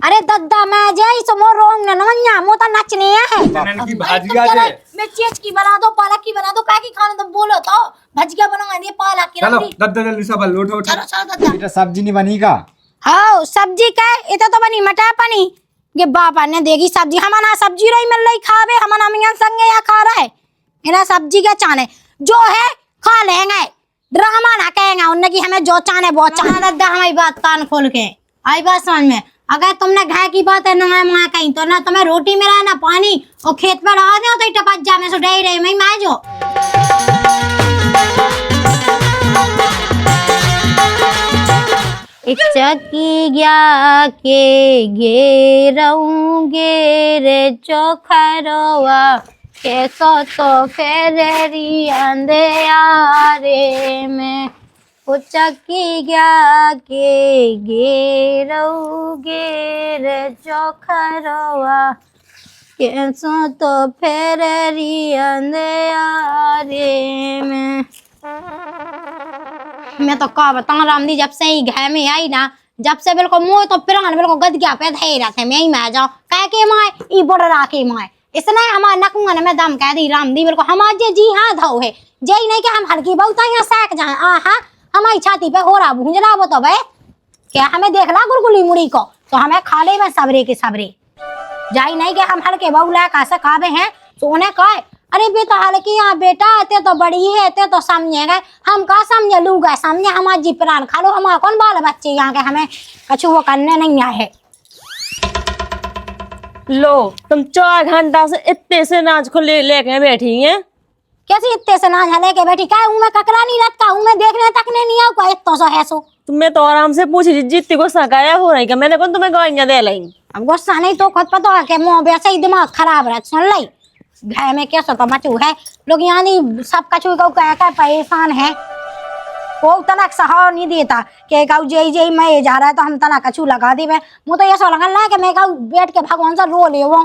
अरे दद्दा मैं जई सो मो रोंग न नवन्या मो ता नचने है जनन की भाजिया दे मैं चीज की बना दो पालक की बना दो का की खाने तो बोलो तो भजिया बनाऊंगा ये पालक की चलो रंदी दद्दा जल्दी सब लोट उठा चलो चलो दद्दा बेटा सब्जी नहीं बनी का? हां सब्जी का इता तो बनी मटर पानी ये बापा ने देगी सब्जी हमारा सब्जी रही मिल रही खावे हमारा मियां संगे या खा रहा है इना सब्जी के चाने जो है खा लेंगे ड्रामा ना कहेंगे उन्हें कि हमें जो चाने वो चाने दद्दा हमारी बात कान खोल के आई बात समझ में अगर तुमने घाय की बात है ना मैं कहीं तो ना तुम्हें रोटी में ना पानी और खेत पर रहा दो तो टपक जा मैं सो डे रही मैं जो एक चक्की गया के गेरऊंगे रे चोखरवा कैसो तो फेरेरी अंधे यारे में चक्की गया के गेरऊंगे रे चोखरवा कैसो तो फेरेरी अंधे यारे में मैं तो का बता रामदी जब से ही घर में आई ना जब से बिल्कुल मुंह तो पिरान बिल्कुल गद गया पे थे रहते मैं ही मैं जाऊं कह के माए ई बड़ा के माए इसने हमार नकुंगा ने मैं दम कह दी रामदी बिल्कुल हमार जे जी हां धो है जई नहीं के हम हल्की बहुत यहां सेक जाए आहा हमारी छाती पे हो रहा भूंजना वो तो बे क्या हमें देखला गुलगुली मुड़ी को तो हमें खा ले में सबरे के सबरे जाई नहीं के हम हल्के बहुला का से खावे हैं तो उन्हें कहे अरे बेटा हालांकि यहाँ बेटा ते तो बड़ी है ते तो समझेगा हम का समझे लूगा समझे हमारे जी प्राण खा लो हमारा कौन बाल बच्चे यहाँ के हमें कछु वो करने नहीं आए लो तुम 4 घंटा से इतने से नाच को लेके बैठी हैं कैसे इतने से नाच लेके बैठी क्या मैं ककरा नहीं लगता हूँ मैं देखने तक नहीं आऊ का इतना सो है सो तुम्हें तो आराम से पूछी जितनी गुस्सा काया हो रही मैंने कौन तुम्हें गवाइयां दे लाई अब गुस्सा नहीं तो खुद पता है कि मुँह वैसे ही दिमाग खराब रहा सुन ली घर में कैसा तो मचू है लोग यहाँ नहीं सब कछु को कह परेशान है वो तनक सहा नहीं देता कि कहू जय जय मैं जा रहा है तो हम तना कछु लगा दी मैं मुझे तो ऐसा लगन लगा कि मैं कहू बैठ के भगवान से रो ले वो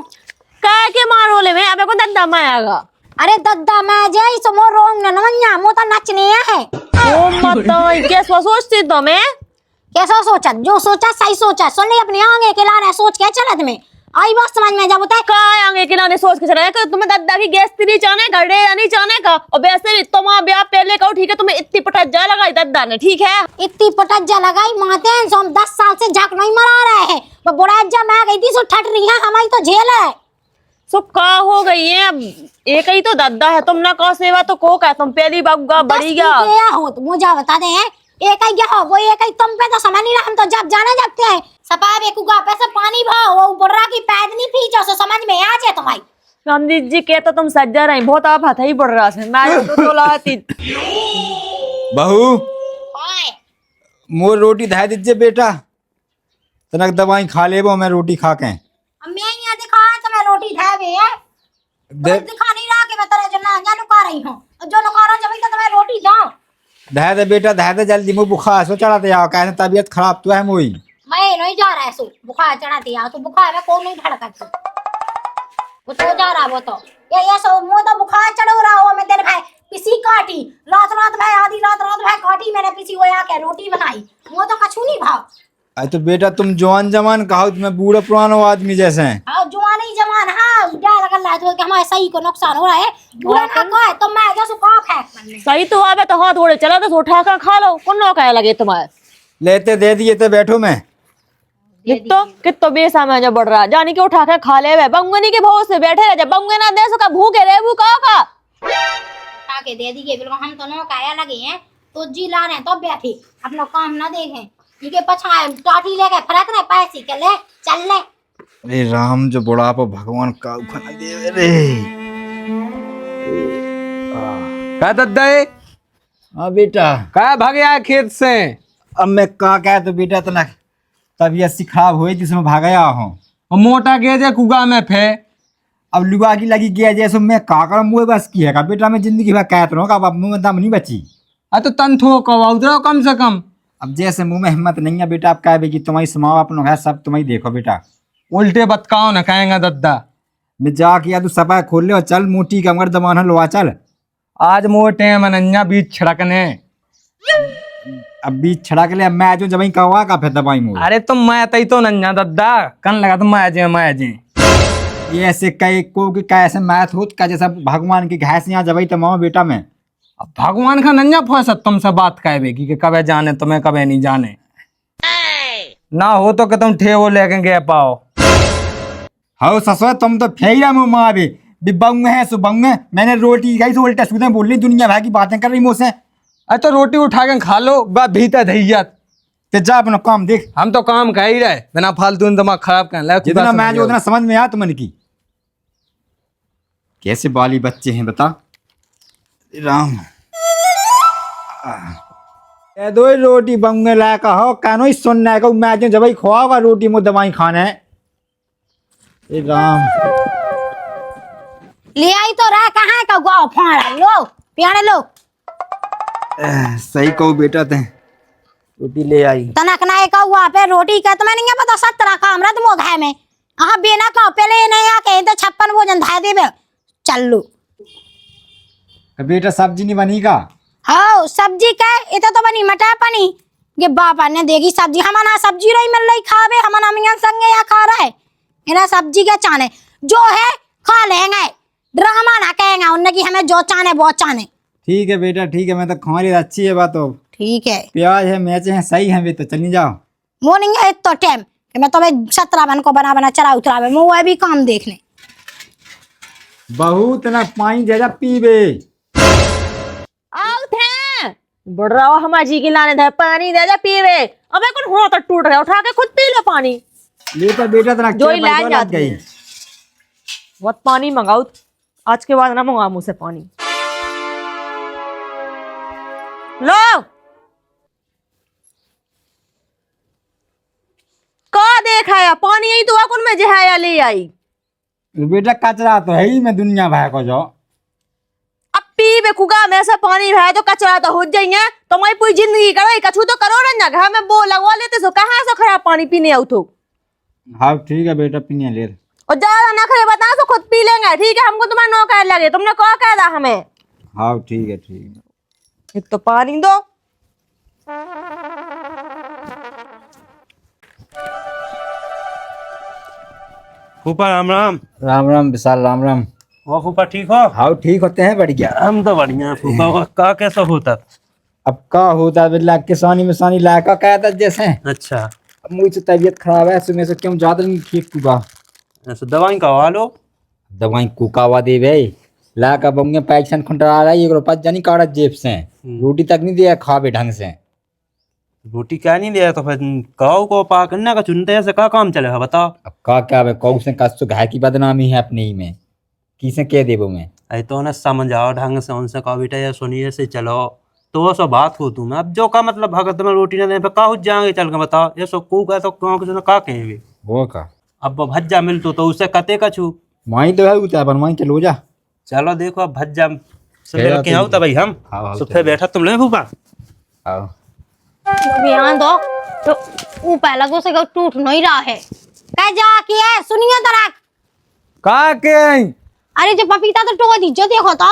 कह के मारो ले मैं अबे को दद्दा में आएगा अरे दद्दा मैं जय सो मो रोंग न नवन्या मो तो नचने है ओ मत कैसा सोचती तो मैं कैसा सोचा जो सोचा सही सोचा सुन ले अपने आगे के लाने सोच के चलत में आई बात समझ में जब बताए का आगे के लाने सोच के चला है तुम्हें दद्दा की गैस नहीं चाहने का डेरा नहीं चाहने का और वैसे भी तुम्हारा ब्याह पहले का ठीक है तुम्हें इतनी पटज्जा लगाई दद्दा ने ठीक है इतनी पटज्जा लगाई माते हैं हम 10 साल से झक नहीं मरा रहे हैं वो बुढ़ाज्जा मैं गई थी सो ठट रही है हमारी तो झेल है सो का हो गई है अब एक ही तो दद्दा है तुम ना का सेवा तो को का तुम पहली बाबूगा बढ़ी गया हो तो मुझे बता दे एक ही क्या हो वो एक ही तुम पे तो समझ नहीं रहा हम तो जब जाने जाते हैं सपा बेकुगा पे से पानी भाव वो बुर्रा की पैद नहीं पीछो सो समझ में आ जाए तुम्हारी रामजीत जी के तो तुम सज्जा रही बहुत आप हाथ ही बढ़ रहा है मैं तो लाती बहू ओए मोर रोटी धा दीजिए बेटा तनक दवाई खा ले वो मैं रोटी खा के अब मैं यहाँ दिखा तो मैं रोटी ढाबे है दिखा नहीं रहा कि मैं तेरे जो ना नुका रही हूँ जो नुका रहा जब तक मैं रोटी जाऊं धा दे बेटा धा दे जल्दी मुझे बुखार सो चढ़ाते आओ कहने तबीयत खराब तो है मोई मैं नहीं जा रहा है सो बुखार चढ़ाती आ तो बुखार में कौन नहीं धड़कती वो तो जा रहा वो तो ये सो मुंह तो बुखार चढ़ो रहा हो मैं तेरे भाई पिसी काटी रात रात भाई आधी रात भाई काटी मैंने पिसी वो आके रोटी बनाई मुंह तो कछु नहीं भाव अरे तो बेटा तुम जवान जमान कहो तुम्हें बूढ़ा पुराना आदमी जैसे हैं हाँ जवान ही जवान हाँ क्या लगन रहा है कि हमारे सही को नुकसान हो रहा है बुरा ना कहे तो मैं जैसे कॉक है सही तो आवे तो हाथ ओढ़े चला तो उठा कर खा लो कौन नो कहे लगे तुम्हारे लेते दे दिए तो बैठो मैं कितो बेसा में जो बढ़ रहा जानी के उठा के खा ले वे बंगनी के भाव से बैठे रह जा बंगे ना दे सका भूखे रहे भूखा का उठा के दे दिए बिल्कुल हम तो नो काया लगे हैं तो जी ला रहे तो बैठे अपना काम ना देखें ये पछाए टाटी लेके फरक रहे पैसे के ले चल ले अरे राम जो बुढ़ापा भगवान का खाना दे रे का दद्दा है हाँ बेटा का भागे आया खेत से अब मैं का कह तो बेटा तना तबीयत सी खराब हुई जिसमें भाग गया हूँ और मोटा गेजे कुगा में फे अब लुगा की लगी गया जैसे मैं का कर मुँह बस की है का बेटा मैं जिंदगी भर कहता रहूँ अब मुँह में दम नहीं बची तो तन थो कहो कम से कम अब जैसे मुँह में हिम्मत नहीं है बेटा आप कहे कि तुम्हारी समाओ अपन है सब तुम्हें देखो बेटा उल्टे बतकाओ न कहेंगे दद्दा मैं जा किया तू सफा खोल ले और चल मोटी कमर दबाना लो चल आज मोटे मनन्या बीच छिड़कने अब बीच छड़ा के लिए अब मैं जो जब कवा का फिर दबाई मुँह अरे तो मैं तई तो नन्या दद्दा कन लगा तो मैं जे ये ऐसे कई को कि कैसे मैथ होत का जैसा भगवान की घास यहाँ जब तो माँ बेटा में अब भगवान का नन्या फंसत तुमसे बात कहबे कि कबे जाने तुम्हें कबे नहीं जाने ना हो तो कि तुम ठेवो लेके गए पाओ। हो ससुर तुम तो फेरा मुँह माँ बे बिबंग है सुबंग मैंने रोटी खाई सो उल्टा सीधा बोल रही दुनिया भर की बातें कर रही मुझसे। अरे तो रोटी उठा के खा लो बात भीतर धैया ते जा अपना काम देख। हम तो काम कह ही रहे बिना फालतू दिमाग खराब कर जितना मैं जो उतना समझ में आया तुमने की कैसे बाली बच्चे हैं बता राम ए दो रोटी बंगे ला का हो कानो ही सुनना है को मैं जो जब खुआवा रोटी मो दवाई खाना है ए राम ले आई तो रहा कहाँ का गो फाड़ा लो प्यारे लो सही कहो बेटा ते रोटी ले आई तनक ना एक हुआ पे रोटी का तुम्हें नहीं पता 17 का हमरा तुम घाय में हाँ बिना का पहले नहीं आ कहीं तो 56 भोजन धाय देबे चल लो बेटा सब्जी नहीं बनी का। हाँ सब्जी का इतना तो बनी मटर पनी ये बापा ने देगी सब्जी हमारा सब्जी रही मिल रही खावे हमारा मियां संगे या खा रहा है मेरा सब्जी क्या चाने जो है खा लेंगे ड्रामा ना कहेंगे उनने की हमें जो चाने बहुत चाने। ठीक है बेटा ठीक है मैं तो खा रही अच्छी है बात तो ठीक है प्याज है मिर्च है सही है वे तो चली जाओ मॉर्निंग है तो टाइम कि मैं तुम्हें 17 बन को बना चला उतरावे मैं वो भी काम देखने बहुत ना पानी ज्यादा पीबे आओ थे बढ़ रहा हो हमारी जी की लाने दे पानी दे पीवे अबे कौन हो तो टूट रहा उठा के खुद पी ले पानी लेता बेटा तेरा जो ही लाइन जाती है बहुत पानी मंगाओ आज के बाद ना मंगा मुझसे पानी लो का देखा है पानी यही तो कौन में जहाया ले आई बेटा कचरा तो है ही मैं दुनिया भाई को जो अब पी बेकुगा में से पानी है तो कचरा तो हो जाइए तुम्हारी पूरी जिंदगी करो कछु तो करो ना घर में बो लगवा लेते सो कहाँ से खराब पानी पीने आओ तो हाँ ठीक है बेटा पीने ले और ज्यादा ना खरे बता तो खुद पी लेंगे ठीक है हमको तुम्हारा नौकर लगे तुमने कहा कह रहा हमें हाँ ठीक है एक तो पानी दो फूफा राम राम। राम राम विशाल राम राम। वो फूफा ठीक हो? हाँ ठीक होते हैं बढ़िया। हम तो बढ़िया फूफा का कैसा होता? अब का होता बिल्ला किसानी में सानी लायका कहता जैसे। अच्छा अब मुझे तबीयत खराब है सुबह से क्यों ज्यादा नहीं ठीक हुआ ऐसा दवाई करवा लो। दवाई कुकावा दे भाई ला का बंगे पैक्शन खंडरा रहा है एक रुपया जानी काड़ा जेब से रोटी तक नहीं दिया खावे ढंग से रोटी क्या नहीं दिया तो फिर काऊ को पा करना का चुनते ऐसे का काम चलेगा बताओ। अब का क्या है कौ से कस घाय की बदनामी है अपने ही में किसे कह देबो मैं अरे तो ना समझाओ ढंग से उनसे कहो बेटा ये सुनिए से चलो तो वो सब बात हो तुम अब जो का मतलब अगर तुम्हें रोटी ना दे फिर का जाएंगे चल के बताओ ये सब कू का तो का कहेंगे वो का अब भज्जा मिल तो उससे कते का छू वहीं तो है उतार बनवाई चलो जा चलो देखो अब भज्जा से लेके आओ तब भाई हम सुबह बैठा तुम ले फूफा आओ ध्यान दो तो ऊपर लगो से टूट नहीं रहा है कह जा की है सुनिए तरा का के अरे जो पपीता तो टूट दी जो देखो तो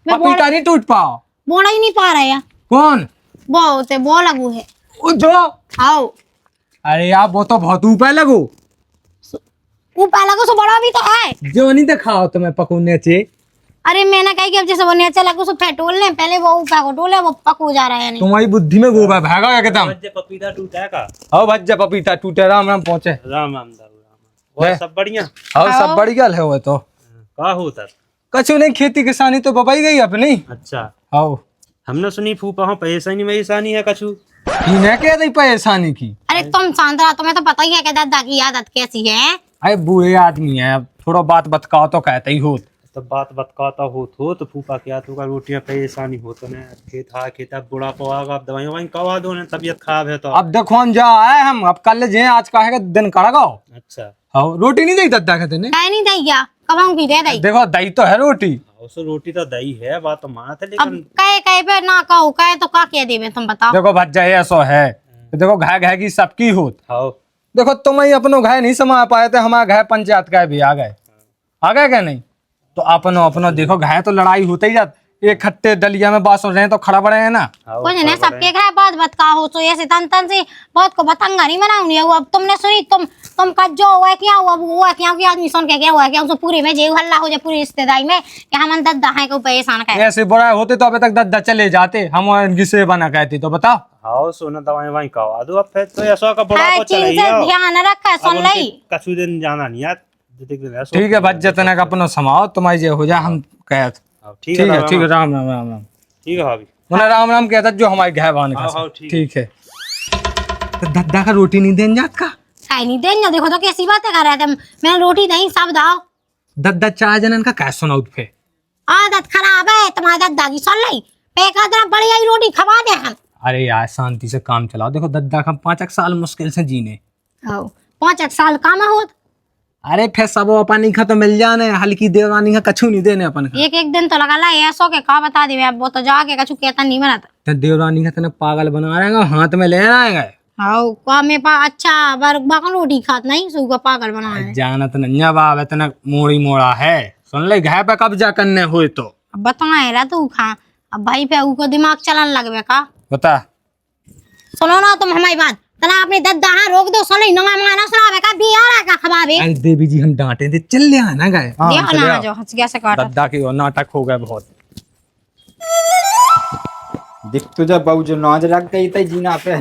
मैं पपीता नहीं टूट पाओ बोला ही नहीं पा रहा है कौन बहुत है वो लगू है वो जो आओ अरे यार वो तो बहुत ऊपर लगो ऊपर लगो सो बड़ा भी तो है जो नहीं दिखाओ तुम्हें पकूने चे अरे मैंने कही कि अब जैसे वो नीचे लगो सो फेटोल ले पहले वो ऊपर को टोले वो पकू जा रहा है नहीं तुम्हारी बुद्धि में गोबर भागा एकदम भज्जे पपीता टूटा का आओ भज्जा पपीता टूटे राम राम पहुंचे राम राम वो सब बढ़िया आओ सब बढ़िया है वो तो का होता कछु नहीं खेती किसानी तो बपाई गई अपनी अच्छा आओ हमने सुनी फूफा हो परेशानी वैसानी है कछु इन्हें कह दी परेशानी की अरे तुम शांत रहो तुम्हें तो पता ही है कि दादा की आदत कैसी है अरे बूढ़े आदमी है थोड़ा बात बतकाओ तो कहते ही होत तो बात बतकाता हो तो फूफा क्या तो का रोटियां परेशानी हो तो ना खेत अब बुढ़ा पवागा अब दवाई ववाई कवा दो ना तबीयत खराब है तो अब देखो हम जा आए हम अब कल जे आज का है दिन कड़गाओ अच्छा आओ रोटी नहीं दी दद्दा कहते ने कह नहीं दई क्या कब भी दे दई देखो दही तो है रोटी उसो रोटी तो दही है बात तो माना था अब लेकिन कहे कहे पे ना कहो कहे तो का कह देवे तुम बताओ देखो भज्जा ऐसो है देखो घाय घाय की सबकी होत हाँ देखो तुम ही अपनो घाय नहीं समा पाए थे हमारा घाय पंचायत का भी आ गए क्या नहीं तो अपनो अपनो देखो घाय तो लड़ाई होते ही जात एक खट्टे डलिया में बास हो रहे हैं तो खड़ा पड़े हैं ना। कुछ नहीं सबके घर बात बता हो तो ऐसे तन तन से बहुत को बतंगा नहीं बनाऊंगी। अब तुमने सुनी तुम का जो हुआ क्या हुआ वो हुआ क्या कि आदमी सुन के क्या हुआ क्या उसको पूरे में जेव हल्ला हो जाए पूरी रिश्तेदारी में कि हम दद्दा है को परेशान कर। ऐसे बुरा होते तो अभी तक दद्दा चले जाते, हम इनकी सेवा ना कहती तो बताओ। हाँ सुना दवाई वहीं का आदू अब फिर तो ऐसा का बड़ा हर को चीज चले से जाओ। ध्यान रखा सुन लई। कछु दिन जाना नहीं यार। ठीक है बच जतने का अपना समाओ तुम्हारी जे हो जाए हम कह। ठीक ठीक है है ठीक है राम राम राम राम। ठीक है भाभी। उन्हें राम राम कहता जो हमारे घर बहाने हाँ, का हाँ, ठीक ठीक है। तो दद्दा का रोटी नहीं देन जात का खाई नहीं देंगे देखो तो कैसी बातें कर रहे थे। मैं रोटी नहीं सब दाओ। दद्दा 4 जनन का कैसे सुनाऊ फे। आदत खराब है तुम्हारे दद्दा की सुन लई पेका इतना बढ़िया ही रोटी खवा दे हम। अरे यार शांति से काम चलाओ, देखो दद्दा का 5 साल मुश्किल से जीने। 5 साल काम होत। अरे फिर सब अपन का तो मिल जाने, हल्की देवानी का कछु नहीं देने अपन का। एक दिन तो लगा ला ऐसो के का बता दे अब वो तो जाके कछु कहता नहीं बनाता। तो देवरानी का तने पागल बना रहेगा, हाथ में ले आएगा। हाउ का में पा अच्छा बाकन रोटी खात नहीं सू का पागल बना है। जानत नन्या बाब इतना मोड़ी मोड़ा है, सुन ले घर पे कब्जा करने हुए तो अब बताए रहा तू खा अब भाई पे ऊ को दिमाग चलन लगवे का। बता। सुनो ना तुम हमारी बात तना अपने दद्दा हां रोक दो सुन नंगा मंगा सुनावे का भी आ रहा का खवावे। अरे देवी जी हम डांटे थे चल ले आना गए। देखो ना जो हंस गया से काटा। दद्दा की और नाटक हो गया बहुत। दिख तुझे बहू जो नौज रख गई थी जीना पे।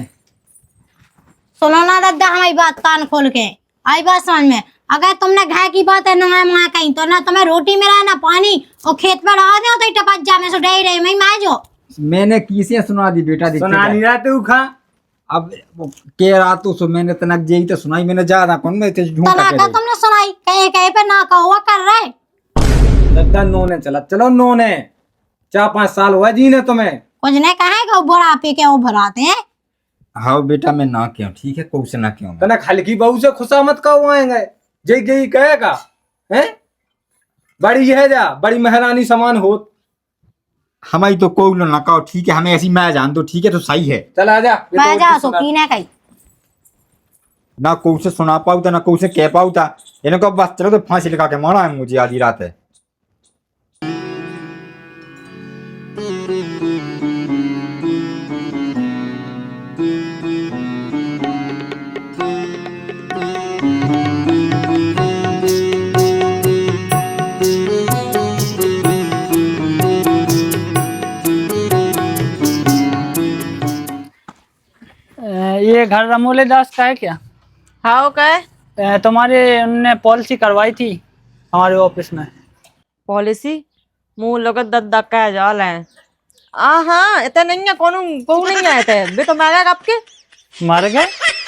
सुनो ना दद्दा हमारी बात कान खोल के आई बात समझ में। अगर तुमने घर की बात है नंगा मंगा कहीं तो ना तुम्हें रोटी मिला ना पानी और खेत पर आ दो तो टपक जा में सो डे रही मैं जो मैंने किसे सुना दी बेटा दिखते सुना नहीं रहा तू खा। अब के रात तो सो मैंने तनक जेई तो सुनाई मैंने ज्यादा कौन मैं तेज ढूंढ तना का तुमने सुनाई कहे कहे पे ना कहो कर रहे। दद्दा नोने चला चलो नोने 4-5 साल हुआ जीने तुम्हें। कुछ नहीं कहे कि बुढ़ा पे के वो भराते हैं। हाँ बेटा मैं ना क्यों ठीक है कौ से ना क्यों तने हल्की बहू से खुशामत का आएंगे जय गई कहेगा हैं। बड़ी है जा बड़ी महारानी समान हो। हमारी तो कोई ना कहो ठीक है हमें ऐसी मैं जान दो ठीक है तो सही है। चल आजा मैं जा सो की ना कही ना कौ से सुना पाऊ था ना कौ से कह पाऊ था इन्हें को बस चलो तो फांसी लगा के मारा है मुझे आधी रात है। ये घर रमोले दास का है क्या? हाँ क्या तुम्हारे उनने पॉलिसी करवाई थी हमारे ऑफिस में। पॉलिसी मुंह लोग दद्दा का जाल है। हाँ इतना नहीं है कौन नहीं आए थे बे तो मारा कब के मर गए?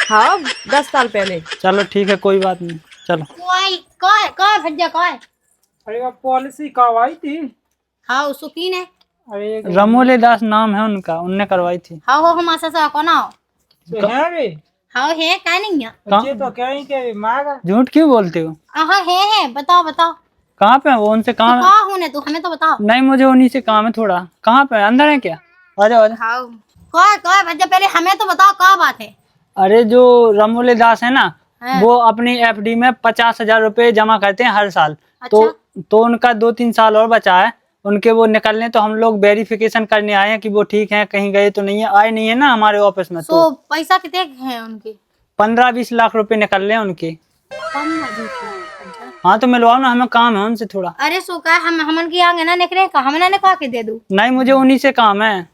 हाँ 10 साल पहले। चलो ठीक है कोई बात नहीं चलो। कोई भज्जा कोई अरे वो पॉलिसी करवाई थी। हाँ सुकीन है। अरे रमोले दास नाम है उनका, उनने करवाई थी। हाँ हो हम ऐसा कौन आओ है हाँ है क्या नहीं है। तो क्या झूठ क्यों बोलते हो? हाँ है बताओ बताओ कहाँ पे है वो? उनसे तो कहाँ? कहाँ होने तू हमें तो बताओ। नहीं मुझे उन्हीं से काम है थोड़ा। कहाँ पे अंदर है क्या? आ जाओ आ जाओ। हाँ कोई भज्जा पहले हमें तो बताओ क्या बात है। अरे जो रमोले दास है ना हाँ। वो अपनी एफडी में 50,000 रुपए जमा करते हैं हर साल। तो उनका 2-3 साल और बचा है उनके वो निकलने। तो हम लोग वेरिफिकेशन करने आए हैं कि वो ठीक है कहीं गए तो नहीं है, आए नहीं है ना हमारे ऑफिस में। तो पैसा कितने हैं उनके? 15-20 लाख रुपए निकल रहे हैं उनके। हाँ तो मिलवाओ ना, हमें काम है उनसे थोड़ा। अरे सो का हम उनकी आगे ना निकले का हम ना निकवा के दे दूं। नहीं मुझे उन्हीं से काम है।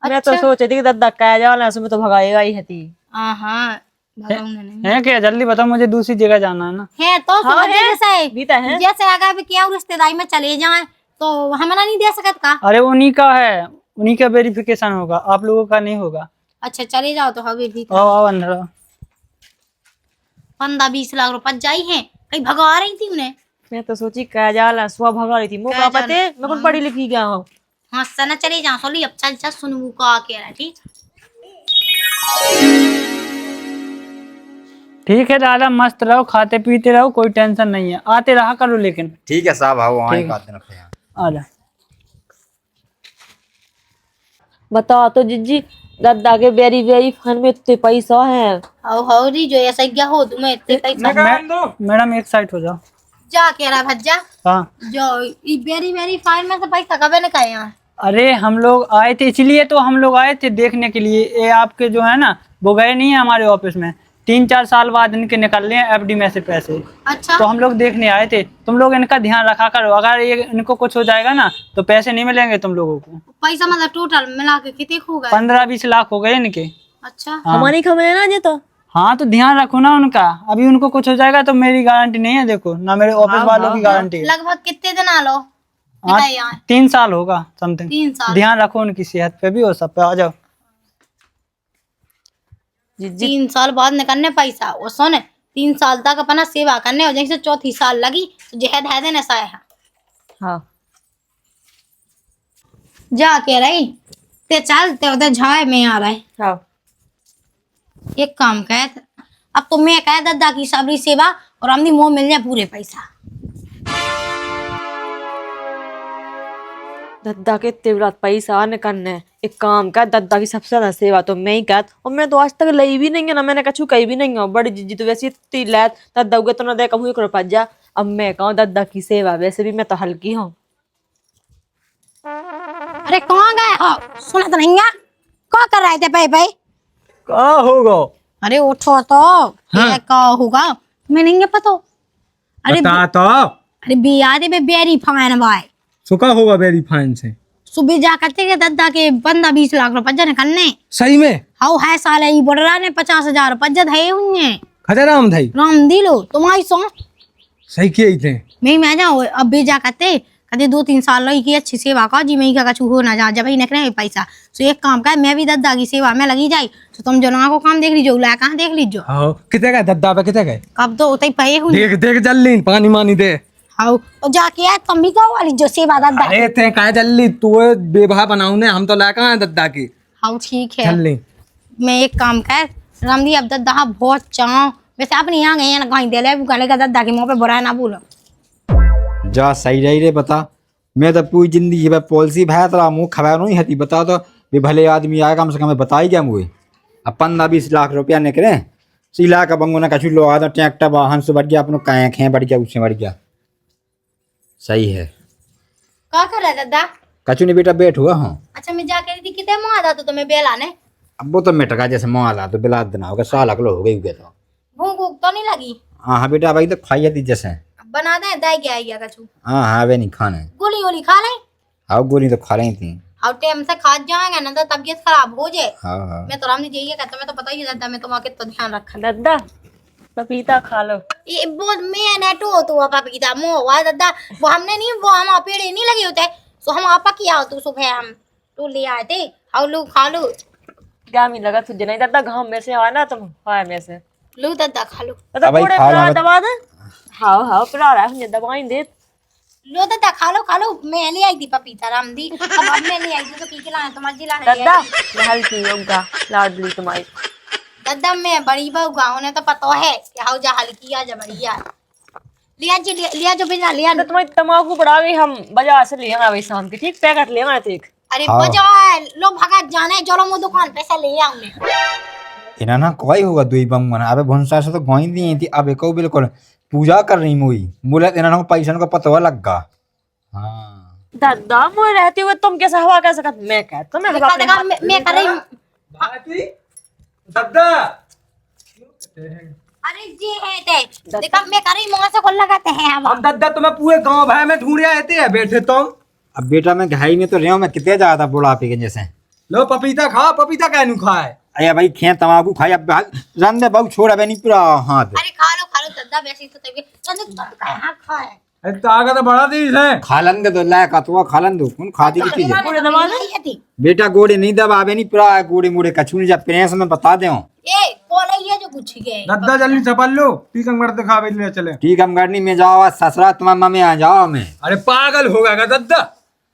मैं तो सोचे थी कि दद्दा का जाल है उसमें तो भगाएगा ही हती। हाँ भगाऊंगा नहीं है क्या? जल्दी बताओ मुझे दूसरी जगह जाना है ना। है तो हाँ, है। जैसे बीता है। जैसे अगर भी क्या रिश्तेदारी में चले जाए तो हमें नहीं दे सकत का। अरे उन्हीं का है, उन्हीं का वेरिफिकेशन होगा, आप लोगों का नहीं होगा। अच्छा चले जाओ तो हवे भी आओ आओ अंदर आओ। 15-20 लाख रुपए जाई हैं कहीं भगा रही थी उन्हें। मैं तो सोची क्या जाल है सुबह भगा रही थी मुँह का पते मैं कौन पढ़ी लिखी गया हूँ। हाँ सना चले जाओ सोली अब चल चल सुन वो का कह रहा ठीक। ठीक है दादा मस्त रहो, खाते पीते रहो, कोई टेंशन नहीं है। आते रहा करो लेकिन। ठीक है साहब आओ आए ठीक है। बात ना आ जा। बताओ तो जिज्जी दद्दा के वेरी फन में इतने पैसा है। हो री जो ऐसा क्या हो तुम्हें इतने पैसा मैडम एक साइड हो जाओ। जा कह रहा भज्जा हाँ जो वेरी फाइन में से पैसा कब निकाले यहाँ अरे हम लोग आए थे, इसलिए तो हम लोग आए थे देखने के लिए। ये आपके जो है ना वो गए नहीं है हमारे ऑफिस में, 3-4 साल बाद इनके निकल रहे हैं FD में से पैसे। अच्छा तो हम लोग देखने आए थे। तुम लोग इनका ध्यान रखा करो, अगर ये इनको कुछ हो जाएगा ना तो पैसे नहीं मिलेंगे तुम लोगों को। पैसा मतलब टोटल मिला के कितने हो गए? 15-20 लाख हो गए इनके। अच्छा हाँ। हमारी खबर है ना ये तो। हाँ तो ध्यान रखो ना उनका, अभी उनको कुछ हो जाएगा तो मेरी गारंटी नहीं है, देखो ना मेरे ऑफिस वालों की गारंटी है। लगभग कितने दिन आ लो? हाँ, बताइए यहाँ। 3 साल होगा समथिंग। 3 साल। ध्यान रखो उनकी सेहत पे भी और सब पे। आ जाओ। 3 साल बाद निकलने पैसा और सुन, 3 साल तक अपना सेवा करने और जैसे 4थी साल लगी तो जहद है देने सा है। हाँ जा के रही ते चलते उधर झाए में आ रहे। हाँ एक काम कर, अब तो मैं कह दादा की सबरी सेवा और हमने मुंह मिल जाए पूरे पैसा। दद्दा के तेवरात पैसा निकलने, एक काम कर दद्दा की सबसे ज्यादा सेवा तो मैं ही कर, और मैं तो आज तक ली भी नहीं है ना, मैंने कछु कही भी नहीं है। बड़ी जीजी तो वैसे इतनी लैत दद्दा उगे तो ना दे कभी कर जा। अब मैं कहूँ दद्दा की सेवा, वैसे भी मैं तो हल्की हूँ। अरे कहाँ गए हो? सुना तो नहीं है? क्या कर रहे थे भाई भाई? क्या होगा? अरे उठो तो। ये क्या होगा मैं नहीं है पता। अरे बता तो। अरे बिया दे बेरी फाइन भाई। सुखा होगा वेरी फाइन से। सुबह जा करते के दादा के 15-20 लाख रुपए जन करने। सही में? हाउ है साले ही बढ़ रहा ने 50,000 रुपए जद है उन्हें। खजा राम भाई राम दिलो तुम्हारी सो सही किए थे। मैं जाऊँ अब भी जा करते कहते 2-3 साल रही की अच्छी सेवा का जी मैं का कछु हो ना जा जब ही निकले पैसा। तो एक काम कर, मैं भी दादा की सेवा में लगी जाई तो तुम जना को काम देख लीजिए, ला कहाँ देख लीजिए। हाँ कितने गए दद्दा पे, कितने गए? कब तो उतई पे हूँ। देख देख जल्दी पानी मानी दे। हाउ तो जाके आए तुम भी कहो वाली जो सेवा दादा। अरे ते कहा जल्दी तू बेभा बनाऊ ने, हम तो ला कहाँ है दद्दा की। हाउ ठीक है, जल्दी मैं एक काम कर रामदी अब दादा बहुत चाहो वैसे अपने यहाँ गए ना कहीं दे ले गले का दादा के मुँह पे बुरा ना बोलो। जा सही रही रे बता, मैं तो पूरी जिंदगी है पॉलिसी भाई तेरा मुँह खबर नहीं हती। बता तो भी भले आदमी आया कम से कम बता ही क्या मुझे। अब 15-20 लाख रुपया निकले सिला का बंगो ना कछु लो आदो ट्रैक्टर वाहन से बढ़ गया अपनो कहे खे बढ़ गया उससे बढ़ गया। सही है। क्या कर रहा दादा? कछु नहीं बेटा बैठ हुआ हूँ। अच्छा मैं जा कह रही थी कितने मुँह आता तो तुम्हें बेला ने। अब वो तो मेटका जैसे मुँह आला तो बिला देना होगा, 100 लाख लो हो गई तो। भूख भूख तो नहीं लगी? हाँ भाई भाई तो खाई थी जैसे। बना दे दाई क्या आइया कछु। हाँ वे नहीं खाने। गोली गोली खा ले। हाँ गोली तो खा रही थी। और टाइम से खा जाएंगे ना तो तबीयत खराब हो जाए। हाँ हाँ मैं तो रामदी जी कहता मैं तो पता ही दादा मैं तुम्हारा कितना ध्यान रखा। दद्दा पपीता खा लो। ये बहुत मैं नेटो तो पपीता मुँह हुआ दादा वो हमने नहीं वो हम पेड़े नहीं लगे होते सो हम आपा किया तो सुबह हम तो ले आए थे। और लो खा लो। क्या मिल लगा तुझे नहीं दद्दा, गाँव में से आना तुम खाए में से लो दादा खा लो। दद्दा अब भाई थोड़े खा लो पिला मत। दबा दे। हाँ हाँ पिला रहा है मुझे दवाई दे। लो दादा खा लो मैं ले आई थी पपीता रामदी अब मैं ले आई थी तो पी लाना तुम्हारे जिला ने दद्दा मैं हल्की होगा लाडली तुम्हारी। दादा मैं बड़ी बहू गाँव ने तो पता है कि हाउ जा हल्की आ जा बढ़िया लिया जी लिया जो बिना लिया। तो तुम्हारी तम्बाकू बढ़ा गई, हम बाजार से ले आए शाम के, ठीक पैकेट ले आए थे एक। अरे हाँ। बजा लो भगत जाने चलो मुझे दुकान पे से ले आऊंगे। इना ना कोई होगा दुई बंगन अबे भुंसा से तो गोई दी थी अब एको बिल्कुल पूजा कर रही मुई बोले इना ना पैसा को पता लगा। हाँ दादा मोए रहते हुए तुम कैसे हवा कैसे कर, मैं कहता मैं देखा देखा मैं कर रही हूँ। दद्दा अरे जी है ते देखा मैं कर रही मुँह से खोल लगाते हैं हम दद्दा तुम्हें पूरे गांव भाई में ढूंढ आए थे बैठे तुम। अब बेटा मैं घाई में तो रहा हूँ, मैं कितने ज्यादा बुढ़ापे के जैसे। लो पपीता खा, पपीता कहनू खाए। अरे भाई खे तम्बाकू खाई अब रन दे बहु छोड़ अबे नहीं पूरा हाथ। अरे खा लो दादा वैसे तो तबीयत कहाँ खाए। अरे ताकत बढ़ा दी है। खालन दे तो लायक तो खालन दो कौन खाती की चीज है। पूरे दबा दे। बेटा गोड़े नहीं दबावे नहीं पूरा गोड़े मोड़े कछु नहीं, जब प्रेस में बता दे। ए बोला ये जो कुछ गए दद्दा जल्दी चपल लो, टीकंग मर्द खावे ले चले। ठीक हम गढ़नी में जाओ ससुरा तुम्हारे मम्मी आ जाओ मैं। अरे पागल हो गया दद्दा।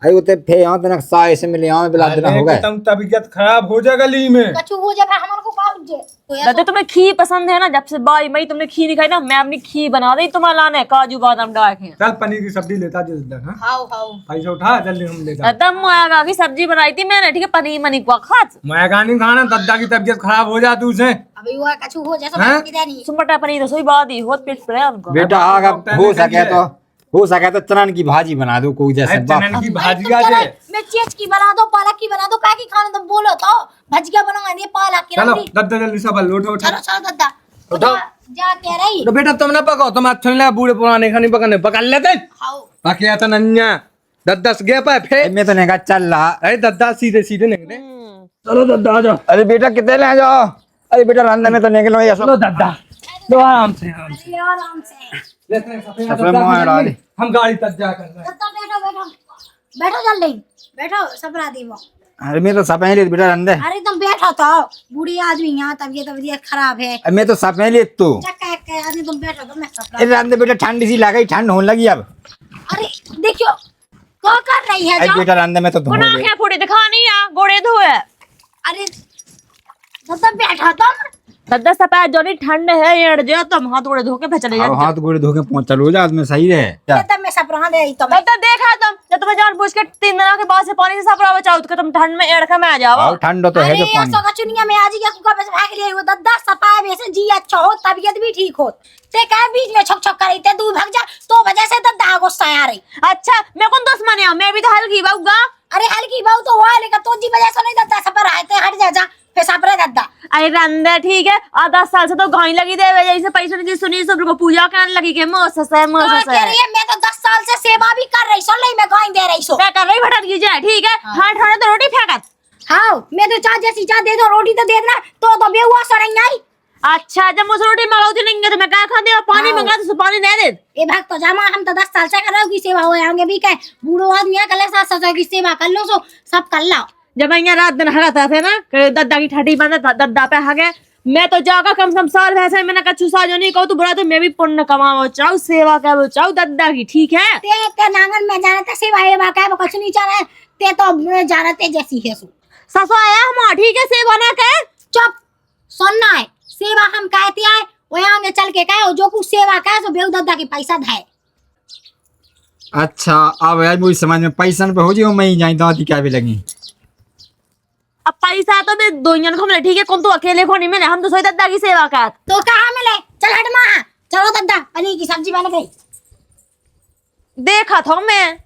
अरे वो फे यहाँ तक साय से मिले यहाँ में बिला देना हो गए। तुम तबीयत खराब हो जाएगा ली में। कछु हो जाए हमारे को काट दे तो यार दादा तुम्हें खीर पसंद है ना, जब से बाई मई तुमने खीर नहीं खाई ना, मैं अपनी खीर बना दी तुम्हारे लाने काजू बादाम डाल के। चल पनीर की सब्जी लेता जी दद्दा। हाँ हाउ हाउ पैसा उठा जल्दी हम लेता। दादा मोया की सब्जी बनाई थी मैंने, ठीक है पनीर मनी को खात मैं नहीं खाना, दद्दा की तबीयत खराब हो जाती उसे। अभी वो कछु हो जाए हाँ? सब किधर नहीं सुमटा पनीर तो सोई बात ही होत पेट पर है उनको। बेटा आगा हो सके तो हो सके तो चनन की भाजी बना दो कोई जैसे चनन की भाजी तुम का चलो, जे मैं चीज की बना दो, पालक की बना दो, काय की खाना तुम बोलो तो भजिया बनाऊंगा नहीं पालक की चलो रंदी। दद्दा जल्दी सब उठो उठो चलो चलो दद्दा उठाओ। जा कह रही तो बेटा तुम ना पकाओ, तुम अच्छा नहीं लगा, बूढ़े पुराने खाने पकाने पका लेते खाओ। बाकी आता नन्या दद्दा से गया पाए फिर मैं तो नहीं कहा चल रहा। अरे दद्दा सीधे सीधे निकले। चलो दद्दा आ जाओ। अरे बेटा कितने ले जाओ। अरे बेटा रंधे में तो निकलो ये चलो दद्दा लो आराम से आराम से। अरे आराम से लेते हैं सफेद सफेद दद्दा मोह को डाल जल्दी। हम गाड़ी तक जा कर रहे हैं। दद्दा बैठो बैठो बैठो जल्दी बैठो सपना दी वो। अरे मैं तो सपने लिए बेटा रंधे। अरे तुम बैठो तो बूढ़ी आदमी यहाँ तबीयत खराब है। अरे मैं तो सपने लिए तू। चक्का के आदमी तुम बैठो तो मैं सपना। अरे रंधे बेटा ठंडी सी लग गई, ठंड होने लगी अब। अरे देखियो क्या कर रही है अरे जो। बेटा रंधे में तो धो पुनः दे। क्या फोड़ी दिखानी है गोड़े धोए अरे दद्दा बैठो तुम। दद्दा सफेद जो नहीं ठंड है ये जो तुम हाथ गोड़े धो के फिर चले अब जाओ हाथ गोड़े धो के पहुंच चलो जा आदमी सही रहे क्या। दद्दा मैं सपना दे रही तुम्हें। दद्दा देखा तुम जब तुम्हें जान पूछ के 3 दिनों के बाद से पानी से सफरा बचाओ तो तुम ठंड में एड़का में आ जाओ। और ठंड तो है अरे जो पानी। ऐसा का चुनिया में आज क्या कुका पे से भाग लिया वो दद्दा सपा वैसे जी अच्छा हो तबीयत भी ठीक हो। ते क्या बीच में छक छक कर रही थे दूर भाग जा तो वजह से दद्दा गुस्सा आ रही। अच्छा मैं कौन दुश्मन है मैं भी तो हल्की बहुगा। अरे हल्की बहू तो हुआ लेकिन तो जी वजह से नहीं दद्दा सपर आए थे हट जा जा फिर सपरे दद्दा। अरे रंदे ठीक है और 10 साल से तो गाय लगी दे वजह से पैसे नहीं दी सुनी सब को पूजा करने लगी के मोस से कह रही है मैं तो 10 साल से सेवा भी कर रही सुन ली मैं गाय दे रही सो। मैं कर रही भटक की जाए ठीक है हाँ ठाणे तो रोटी फेंकत। हाँ मैं तो चाह जैसी चाह दे दो रोटी तो दे देना तो बेहुआ सड़ेंगे आई। अच्छा जब मुझे रोटी मंगाती नहीं है तो मैं क्या खा दे पानी हाँ। मंगा तो पानी दे दे। ए भाग तो जामा हम तो 10 साल से कर रहे हो की सेवा हो आगे भी कहे बूढ़ो आदमी है कल सास ससुर की सेवा कर लो सो सब कर लाओ। जब यहाँ रात दिन हगाता थे ना कि दद्दा की ठठी बंद दद्दा पे हगे मैं तो जाकर कम से कम साल वैसे मैंने कहा छुसा जो नहीं कहूँ तो बुरा तो मैं भी पुण्य कमाओ चाहूँ सेवा कर चाहूँ दद्दा की ठीक है। ते नांगन में जाना ते सेवा है बाका है कुछ नहीं जाना ते तो जाना ते जैसी है सो। ससुर आया हम ठीक है सेवा ना कहे चुप सुनना है सेवा हम कहते आए वो आगे चल के कहे जो कुछ सेवा कहे तो बेहू दद्दा के पैसा दे। अच्छा अब यार मुझे समझ में पैसा पे हो जी मैं ही जाई दादी क्या भी लगी। अब पैसा तो मैं दो जन को मिले ठीक है कौन तो अकेले को नहीं मिले हम तो सोई दद्दा की सेवा कर। तो कहाँ मिले चल हट माँ चलो दद्दा पनीर की सब्जी बन गई। देखा था मैं